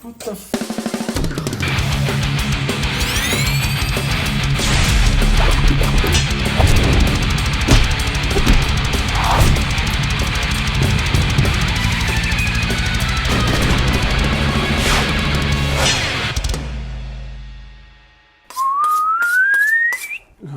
What the f?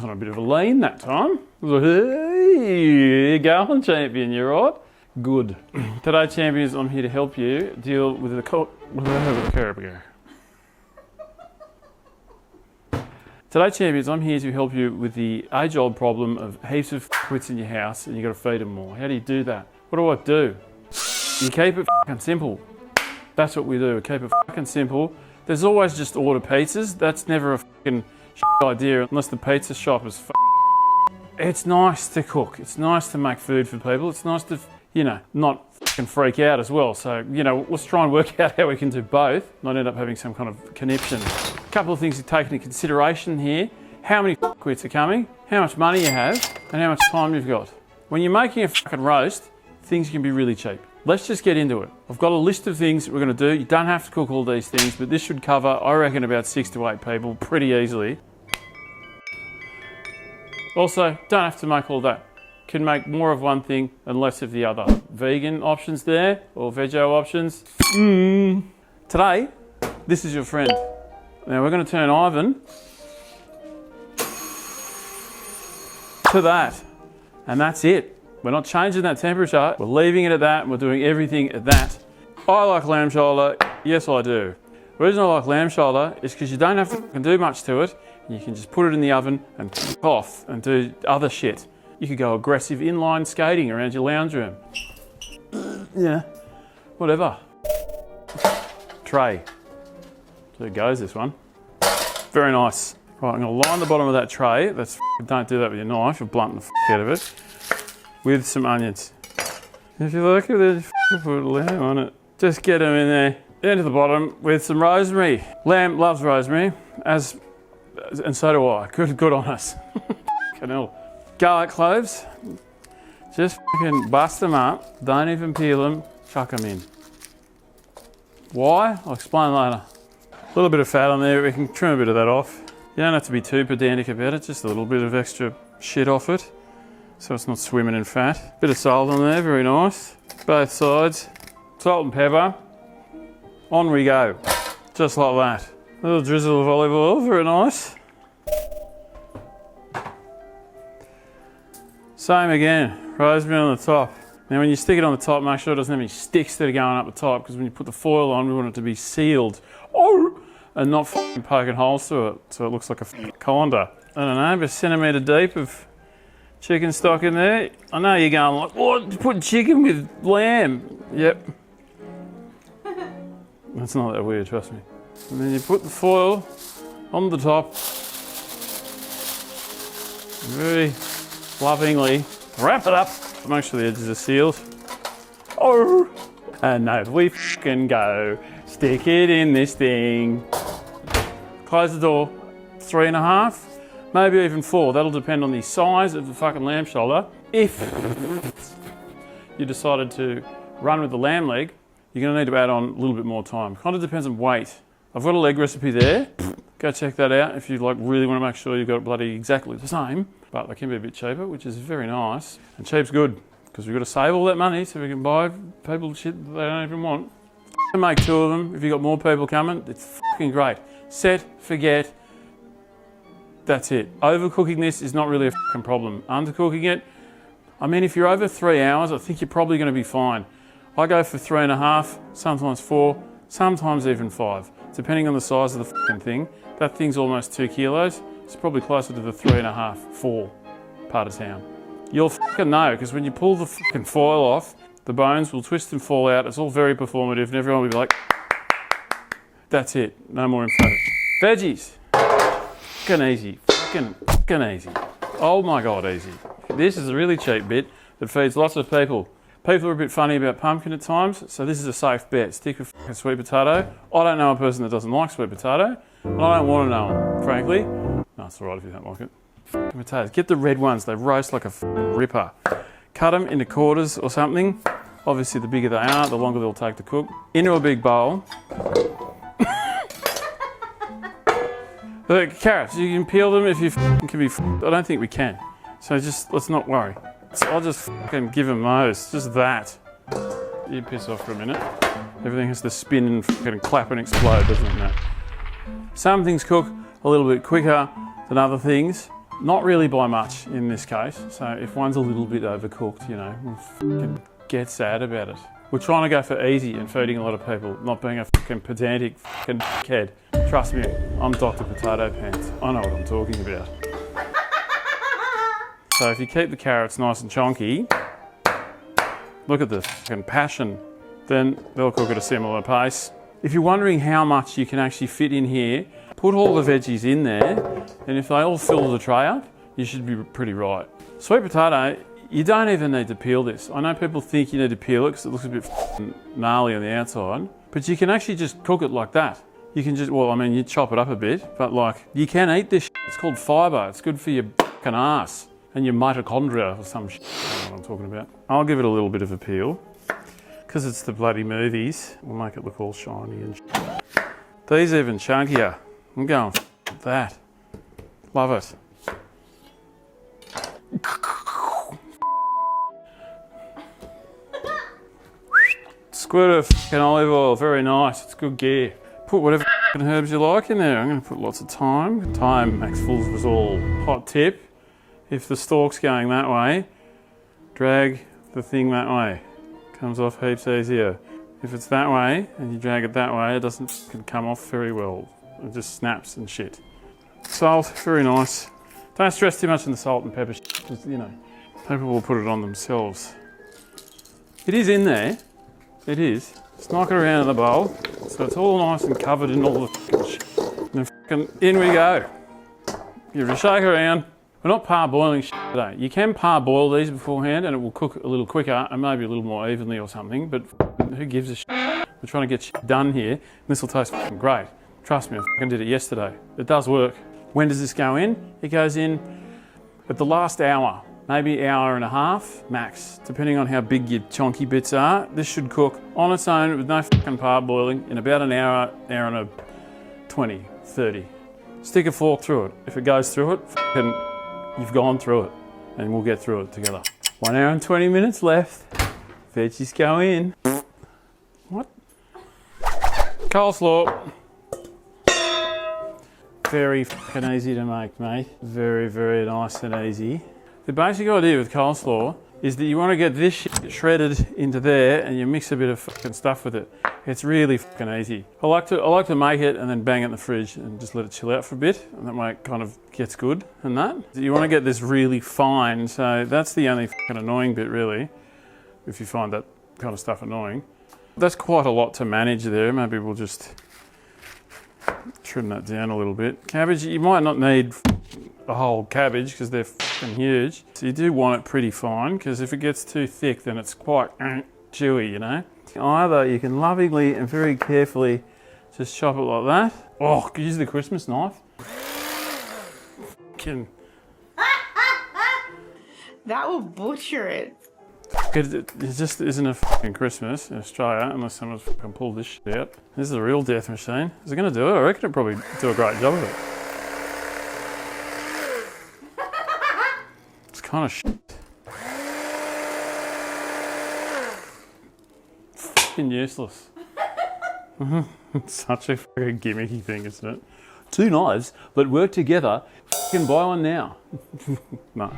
On a bit of a lean that time. Hey, going champion, you right? Good. Today, champions, I'm here to help you deal with the Today, champions, I'm here to help you with the age-old problem of heaps of quits in your house and you got to feed them more. How do you do that? What do I do? You keep it fucking simple. That's what we do. We keep it fucking simple. There's always just order pizzas. That's never a fucking idea unless the pizza shop is It's nice to cook. It's nice to make food for people. It's nice to, not fucking freak out as well. So, let's try and work out how we can do both, not end up having some kind of conniption. A couple of things to take into consideration here. How many quits are coming, how much money you have, and how much time you've got. When you're making a fucking roast, things can be really cheap. Let's just get into it. I've got a list of things that we're going to do. You don't have to cook all these things, but this should cover, I reckon, about 6 to 8 people pretty easily. Also, don't have to make all that. Can make more of one thing and less of the other. Vegan options there, or veggie options. Today, this is your friend. Now we're going to turn Ivan to that, and that's it. We're not changing that temperature. We're leaving it at that, and we're doing everything at that. I like lamb shoulder. Yes, I do. The reason I like lamb shoulder is because you don't have to do much to it. You can just put it in the oven and off and do other shit. You could go aggressive inline skating around your lounge room. Yeah, whatever. Tray. So it goes, this one. Very nice. Right, I'm going to line the bottom of that tray. Don't do that with your knife. You'll blunt the out of it. With some onions. If you like it, then put a lamb on it. Just get them in there. Down to the bottom with some rosemary. Lamb loves rosemary, and so do I. Good on us. Hell. Garlic cloves. Just fucking bust them up. Don't even peel them. Chuck them in. Why? I'll explain later. A little bit of fat on there. We can trim a bit of that off. You don't have to be too pedantic about it. Just a little bit of extra shit off it, so it's not swimming in fat. Bit of salt on there. Very nice. Both sides. Salt and pepper. On we go. Just like that. A little drizzle of olive oil. Very nice. Same again, rosemary on the top. Now when you stick it on the top, make sure it doesn't have any sticks that are going up the top, because when you put the foil on, we want it to be sealed. And not fucking poking holes through it, so it looks like a colander. I don't know, but a centimetre deep of chicken stock in there. I know you're going like, what? Put chicken with lamb. Yep. That's not that weird, trust me. And then you put the foil on the top. Very lovingly wrap it up. Make sure the edges are sealed. And now we fucking go. Stick it in this thing. Close the door. 3.5, maybe even 4. That'll depend on the size of the fucking lamb shoulder. If you decided to run with the lamb leg, you're going to need to add on a little bit more time. Kind of depends on weight. I've got a leg recipe there. Go check that out if you really want to make sure you've got it bloody exactly the same. But they can be a bit cheaper, which is very nice. And cheap's good, because we've got to save all that money so we can buy people shit that they don't even want. Make 2 of them. If you've got more people coming, it's fucking great. Set, forget. That's it. Overcooking this is not really a fucking problem. Undercooking it, if you're over 3 hours, I think you're probably going to be fine. I go for 3.5, sometimes 4, sometimes even 5, depending on the size of the fucking thing. That thing's almost 2 kilos. It's probably closer to the 3.5, 4 part of town. You'll fucking know, because when you pull the fucking foil off, the bones will twist and fall out. It's all very performative, and everyone will be like, that's it. No more info. Veggies. Fucking easy. Fucking easy. Oh my God, easy. This is a really cheap bit that feeds lots of people. People are a bit funny about pumpkin at times, so this is a safe bet. Stick with fucking sweet potato. I don't know a person that doesn't like sweet potato, and I don't want to know them, frankly. No, it's alright if you don't like it. Fucking potatoes. Get the red ones. They roast like a fucking ripper. Cut them into quarters or something. Obviously, the bigger they are, the longer they'll take to cook. Into a big bowl. The carrots, you can peel them if you can be. I don't think we can. So just let's not worry. So I'll just give them those. Just that. You piss off for a minute. Everything has to spin and clap and explode, doesn't it? No. Some things cook a little bit quicker than other things. Not really by much in this case. So if one's a little bit overcooked, you know, we'll get sad about it. We're trying to go for easy and feeding a lot of people, not being a pedantic kid. Trust me, I'm Dr. Potato Pants. I know what I'm talking about. So if you keep the carrots nice and chunky, look at the passion, then they'll cook at a similar pace. If you're wondering how much you can actually fit in here, put all the veggies in there, and if they all fill the tray up, you should be pretty right. Sweet potato, you don't even need to peel this. I know people think you need to peel it because it looks a bit gnarly on the outside, but you can actually just cook it like that. You can just, well, I mean, you chop it up a bit, but like, you can eat this shit. It's called fibre. It's good for your fucking ass and your mitochondria or some shit. I don't know what I'm talking about. I'll give it a little bit of a peel because it's the bloody movies. We'll make it look all shiny and shit. These even chunkier. I'm going with that. Love it. Squirt of fucking olive oil, very nice, it's good gear. Put whatever fucking herbs you like in there. I'm going to put lots of thyme. Thyme makes fools of us all. Hot tip, if the stalk's going that way, drag the thing that way. Comes off heaps easier. If it's that way and you drag it that way, it doesn't come off very well. It just snaps and shit. Salt, very nice. Don't stress too much on the salt and pepper shit, because, you know, people will put it on themselves. It is in there. It is. Just knock it around in the bowl, so it's all nice and covered in all the fucking shit. And then fucking in we go. Give it a shake around. We're not parboiling shit today. You can parboil these beforehand and it will cook a little quicker and maybe a little more evenly or something, but who gives a shit? We're trying to get shit done here, and this will taste fucking great. Trust me, I fucking did it yesterday. It does work. When does this go in? It goes in at the last hour. Maybe hour and a half max, depending on how big your chunky bits are. This should cook on its own with no fucking parboiling in about an hour, hour and 20, 30. Stick a fork through it. If it goes through it, fucking, you've gone through it, and we'll get through it together. 1 hour and 20 minutes left. Veggies go in. What? Coleslaw. Very fucking easy to make, mate. Very, very nice and easy. The basic idea with coleslaw is that you want to get this shit shredded into there and you mix a bit of fucking stuff with it. It's really fucking easy. I like to make it and then bang it in the fridge and just let it chill out for a bit, and that way it kind of gets good and that. You want to get this really fine, so that's the only fucking annoying bit really, if you find that kind of stuff annoying. That's quite a lot to manage there. Maybe we'll just trim that down a little bit. Cabbage, you might not need a whole cabbage because they're fucking huge. So you do want it pretty fine, because if it gets too thick then it's quite chewy, you know. Either you can lovingly and very carefully just chop it like that. Oh, could use the Christmas knife. That will butcher it. It just isn't a fucking Christmas in Australia unless someone's fucking pulled this shit out. This is a real death machine. Is it going to do it? I reckon it'll probably do a great job of it. It's kind of shit. Fucking useless. It's such a fucking gimmicky thing, isn't it? 2 knives, but work together. Fucking buy one now. No.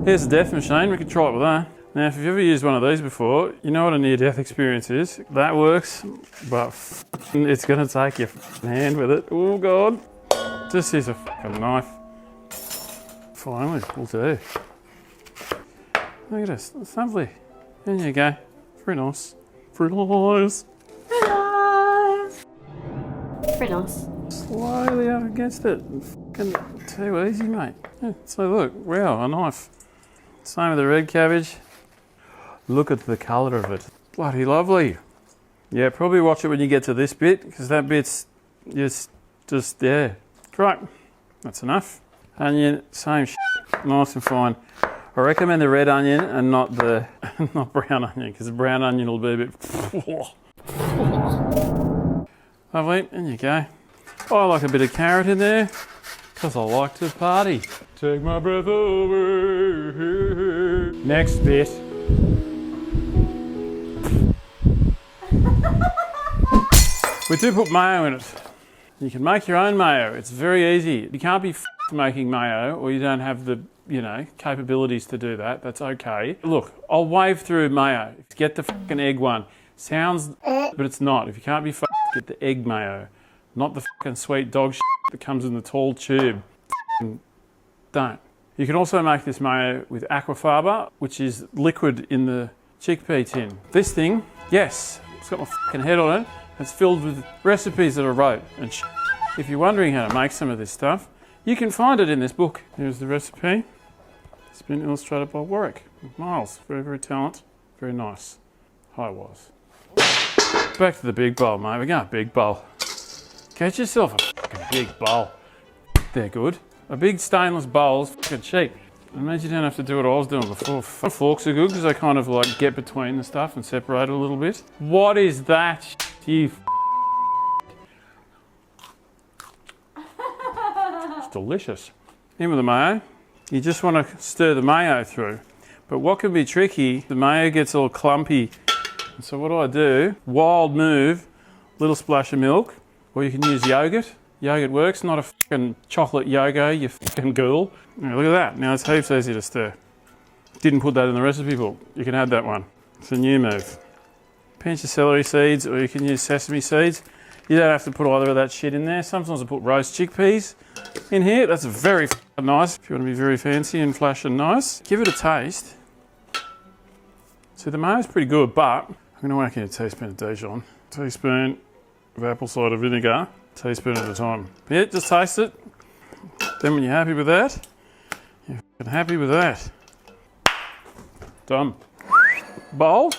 Here's the death machine, we could try it with that. Now, if you've ever used one of these before, you know what a near-death experience is. That works, but it's going to take your hand with it. Oh, God. Just use a fucking knife. Finally, will do. Look at this, it's lovely. There you go. Very nice. Very nice. Very nice. Very nice. Slowly up against it. Fucking too easy, mate. Yeah, so look, wow, a knife. Same with the red cabbage. Look at the colour of it. Bloody lovely. Yeah, probably watch it when you get to this bit, because that bit's just there. Right, that's enough. Onion, same shit, nice and fine. I recommend the red onion and not the not brown onion, because the brown onion will be a bit lovely, in you go. I like a bit of carrot in there because I like to party. Take my breath away. Next bit. We do put mayo in it. You can make your own mayo. It's very easy. You can't be making mayo, or you don't have the, capabilities to do that. That's okay. Look, I'll wave through mayo. Get the fucking egg one. Sounds, but it's not. If you can't be get the egg mayo, not the fucking sweet dog that comes in the tall tube. Don't. You can also make this mayo with aquafaba, which is liquid in the chickpea tin. This thing, yes, it's got my fucking head on it. It's filled with recipes that I wrote and shit. If you're wondering how to make some of this stuff, you can find it in this book. Here's the recipe. It's been illustrated by Warwick Miles. Very, very talented. Very nice. Hi, was. Back to the big bowl, mate. We're going big bowl. Get yourself a fucking big bowl. They're good. A big stainless bowl's fucking cheap. It means you don't have to do what I was doing before. Forks are good because they kind of like get between the stuff and separate it a little bit. What is that shit, you It's delicious. In with the mayo. You just want to stir the mayo through. But what can be tricky, the mayo gets all clumpy. And so what do? Wild move, little splash of milk, or you can use yogurt. Yogurt works, not a fucking chocolate yo-go, you fucking girl. Now, look at that. Now it's heaps easy to stir. Didn't put that in the recipe book. You can add that one. It's a new move. Pinch of celery seeds, or you can use sesame seeds. You don't have to put either of that shit in there. Sometimes I put roast chickpeas in here. That's very nice if you want to be very fancy and flash and nice. Give it a taste. See, the mayo's pretty good, but I'm going to whack in a teaspoon of Dijon, teaspoon of apple cider vinegar, teaspoon at a time. Yeah, just taste it. Then when you're happy with that, you're happy with that. Done. Bowl.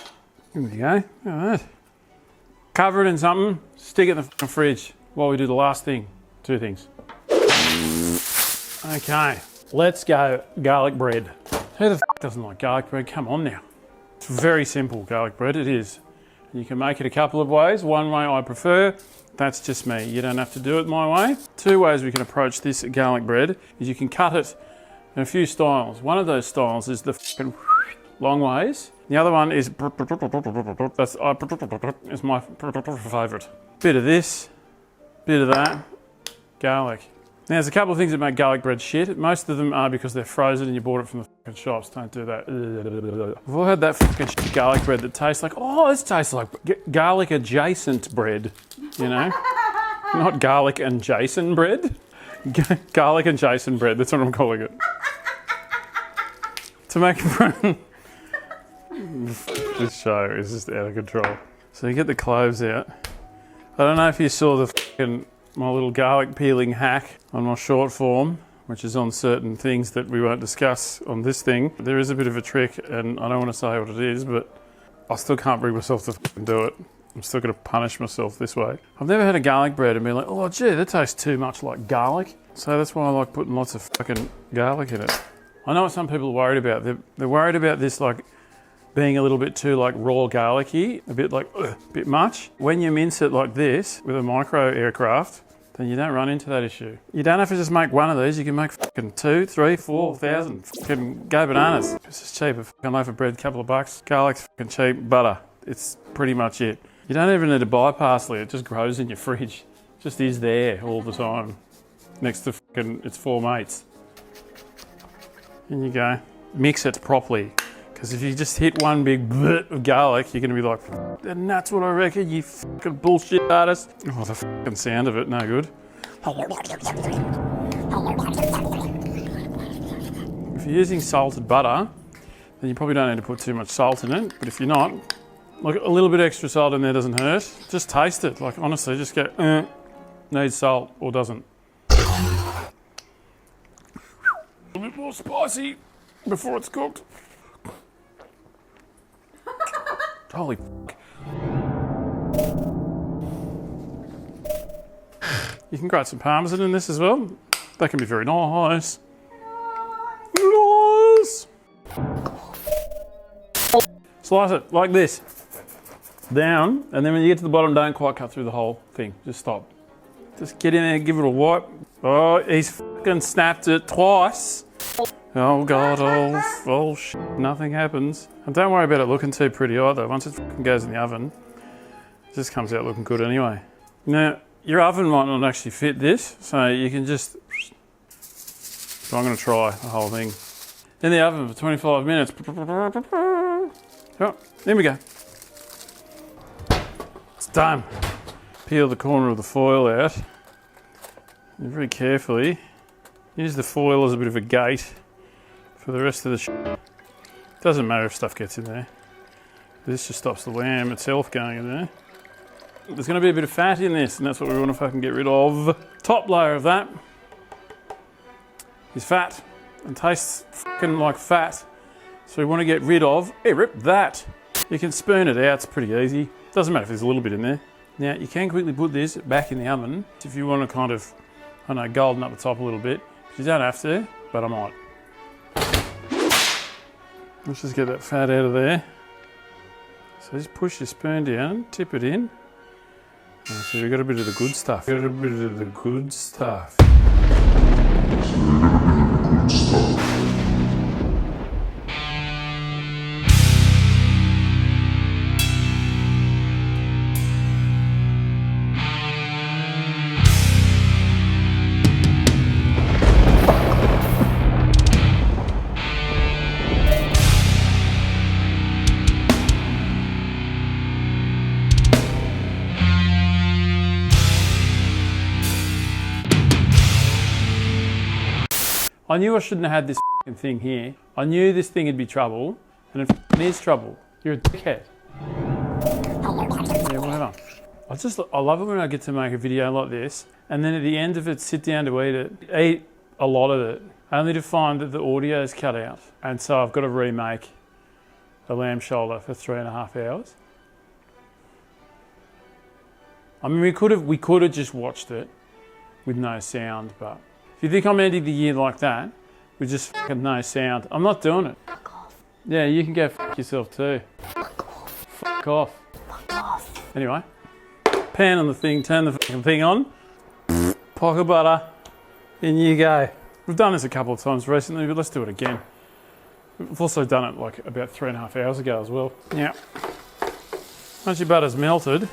Here we go. Look at that. Cover it in something, stick it in the fridge while we do the last thing. Two things. Okay, let's go garlic bread. Who the doesn't like garlic bread? Come on now. It's very simple, garlic bread, it is. You can make it a couple of ways. One way I prefer, that's just me. You don't have to do it my way. Two ways we can approach this garlic bread is you can cut it in a few styles. One of those styles is the fucking long ways. The other one is that's my favourite. Bit of this, bit of that, garlic. Now, there's a couple of things that make garlic bread shit. Most of them are because they're frozen and you bought it from the fucking shops. Don't do that. We've all had that fucking shit garlic bread that tastes like, oh, this tastes like garlic adjacent bread, you know? Not garlic and Jason bread. Garlic and Jason bread, that's what I'm calling it. To make it this show is just out of control. So you get the cloves out. I don't know if you saw my little garlic peeling hack on my short form, which is on certain things that we won't discuss on this thing. There is a bit of a trick, and I don't want to say what it is, but I still can't bring myself to do it. I'm still going to punish myself this way. I've never had a garlic bread and been like, oh gee, that tastes too much like garlic. So that's why I like putting lots of fucking garlic in it. I know what some people are worried about. They're worried about this like being a little bit too like raw garlicky, a bit like a bit much. When you mince it like this with a micro aircraft, then you don't run into that issue. You don't have to just make one of these. You can make fucking 2, 3, 4,000. Fucking go bananas. It's just cheap. A fucking loaf of bread, a couple of bucks. Garlic's fucking cheap. Butter. It's pretty much it. You don't even need to buy parsley. It just grows in your fridge. It just is there all the time. Next to fucking its 4 mates. In you go. Mix it properly. Because if you just hit one big bit of garlic, you're going to be like, and that's what I reckon, you fucking bullshit artist. Oh, the fucking sound of it, no good. If you're using salted butter, then you probably don't need to put too much salt in it. But if you're not, like a little bit extra salt in there doesn't hurt. Just taste it. Like honestly, just go, needs salt or doesn't. A little bit more spicy before it's cooked. Holy f***. You can grate some parmesan in this as well. That can be very nice. Nice. Slice it like this. Down, and then when you get to the bottom, don't quite cut through the whole thing. Just stop. Just get in there and give it a wipe. Oh, he's fucking snapped it twice. Oh God, oh shit, nothing happens. And don't worry about it looking too pretty either. Once it fucking goes in the oven, it just comes out looking good anyway. Now, your oven might not actually fit this, so you can just... So I'm going to try the whole thing. In the oven for 25 minutes. Oh, there we go. It's done. Peel the corner of the foil out. And very carefully. Use the foil as a bit of a gate for the rest of the shit. Doesn't matter if stuff gets in there. This just stops the lamb itself going in there. There's going to be a bit of fat in this, and that's what we want to fucking get rid of. Top layer of that is fat and tastes fucking like fat. So we want to get rid of, hey, rip that. You can spoon it out, it's pretty easy. Doesn't matter if there's a little bit in there. Now, you can quickly put this back in the oven if you want to kind of, I don't know, golden up the top a little bit. You don't have to, but I might. Let's just get that fat out of there. So just push your spoon down, tip it in. And so we've got a bit of the good stuff. Got a bit of the good stuff. I knew I shouldn't have had this thing here. I knew this thing would be trouble, and it is trouble. You're a dickhead. Yeah, whatever. I love it when I get to make a video like this, and then at the end of it, sit down to eat a lot of it, only to find that the audio is cut out. And so I've got to remake a lamb shoulder for 3.5 hours. I mean, we could have just watched it with no sound, but if you think I'm ending the year like that, with just fucking no sound, I'm not doing it. Fuck off. Yeah, you can go fuck yourself too. Fuck off. Fuck off. Fuck off. Anyway, pan on the thing, turn the fucking thing on. Pocket butter. In you go. We've done this a couple of times recently, but let's do it again. We've also done it like about 3.5 hours ago as well. Now, once your butter's melted,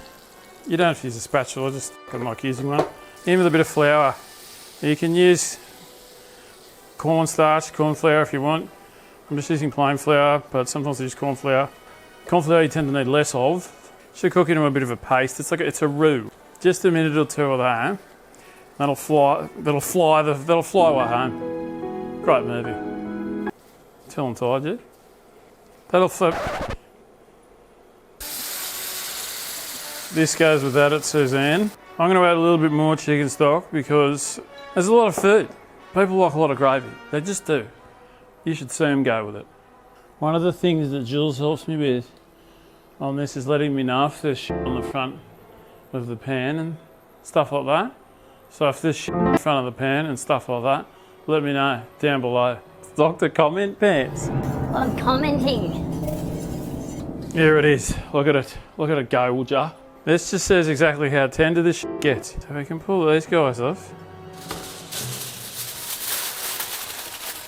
you don't have to use a spatula, just fucking like using one. In with a bit of flour. You can use cornstarch, corn flour if you want. I'm just using plain flour, but sometimes I use corn flour. Corn flour you tend to need less of. Should cook into a bit of a paste. It's a roux. Just a minute or two of that. That'll fly away home. Great movie. Till I'm tired, yeah? That'll flip. This goes without it, Suzanne. I'm going to add a little bit more chicken stock because there's a lot of food. People like a lot of gravy. They just do. You should see them go with it. One of the things that Jules helps me with on this is letting me know if there's shit on the front of the pan and stuff like that. So if there's shit on the front of the pan and stuff like that, let me know down below. Dr. Comment Pants. I'm commenting. Here it is. Look at it. Look at it go, would ya? This just says exactly how tender this shit gets. So we can pull these guys off.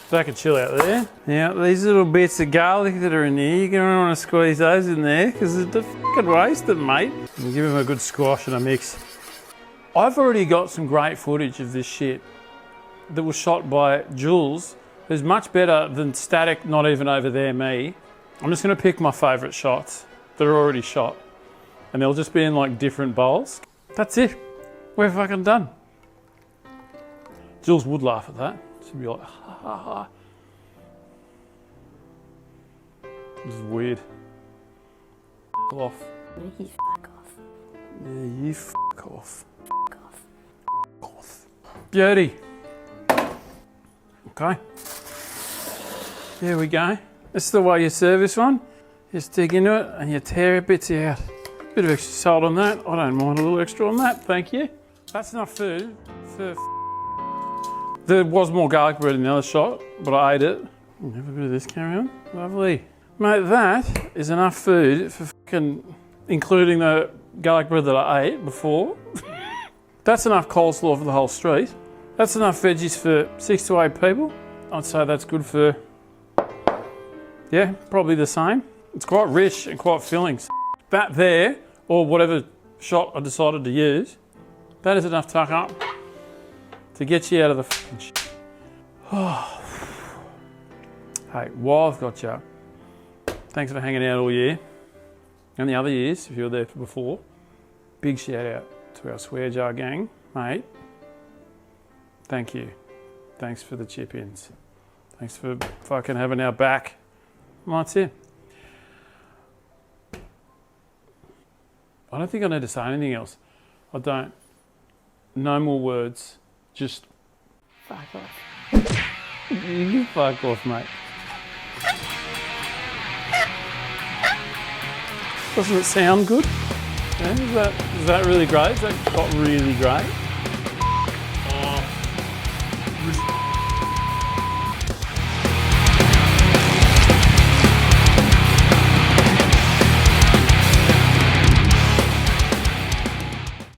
That can chill out there. Now, these little bits of garlic that are in there, you're going to want to squeeze those in there because they're fucking wasted, mate. And give them a good squash and a mix. I've already got some great footage of this shit that was shot by Jules, who's much better than static, not even over there, me. I'm just going to pick my favourite shots that are already shot. And they'll just be in like different bowls. That's it. We're fucking done. Jules would laugh at that. She'd be like, ha ha ha. This is weird. F off. No, you fuck off. Yeah, you fuck off. Fuck off. F off. Beauty. Okay. There we go. This is the way you serve this one. You just dig into it and you tear bits out. Bit of extra salt on that. I don't mind a little extra on that, thank you. That's enough food for... There was more garlic bread in the other shot, but I ate it. Have a bit of this, carry on. Lovely. Mate, that is enough food for fucking... including the garlic bread that I ate before. That's enough coleslaw for the whole street. That's enough veggies for 6 to 8 people. I'd say that's good for, yeah, probably the same. It's quite rich and quite filling. That there, or whatever shot I decided to use, that is enough tuck up to get you out of the fucking shit. Oh. Hey, while I've got you, thanks for hanging out all year. And the other years, if you were there before, big shout out to our swear jar gang, mate. Thank you. Thanks for the chip-ins. Thanks for fucking having our back. Well, that's it. I don't think I need to say anything else. I don't. No more words. Just Fuck off. you fuck off, mate. Doesn't it sound good? Yeah, is that really great? Is that got really great?